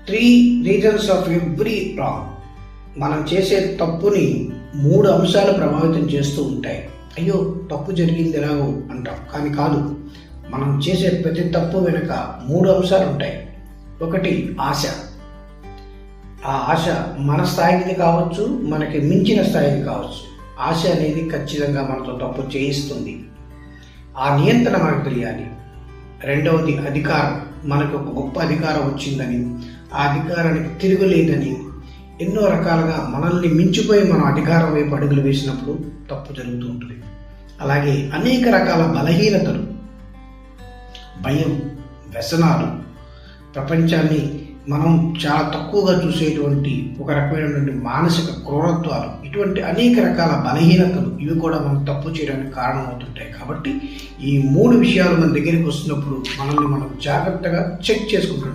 3 reasons of every wrong. మనం చేసే తప్పుని 3 అంశాలు ప్రభావితం చేస్తూ ఉంటాయి. అయ్యో తప్పు జరిగింది ఎలాగో అంటాం, కానీ కాదు. మనం చేసే ప్రతి తప్పు వెనుక 3 అంశాలు ఉంటాయి. ఒకటి ఆశ. ఆ ఆశ మన స్థాయిది కావచ్చు, మనకి మించిన స్థాయిది కావచ్చు. ఆశ అనేది ఖచ్చితంగా మనతో తప్పు చేయిస్తుంది. ఆ నియంత్రణ మనకు తెలియాలి. రెండవది అధికారం. మనకు ఒక గొప్ప అధికారం వచ్చిందని, ఆ అధికారానికి తిరుగులేదని, ఎన్నో రకాలుగా మనల్ని మించిపోయి మనం అధికారం వైపు అడుగులు వేసినప్పుడు తప్పు జరుగుతూ ఉంటుంది. అలాగే అనేక రకాల బలహీనతలు, భయం, వ్యసనాలు, ప్రపంచాన్ని మనం చాలా తక్కువగా చూసేటువంటి ఒక రకమైనటువంటి మానసిక క్రూరత్వాలు, ఇటువంటి అనేక రకాల బలహీనతలు ఇవి కూడా మనం తప్పు చేయడానికి కారణమవుతుంటాయి. కాబట్టి ఈ 3 విషయాలు మన దగ్గరికి వస్తున్నప్పుడు మనల్ని మనం జాగ్రత్తగా చెక్ చేసుకుంటుంటాం.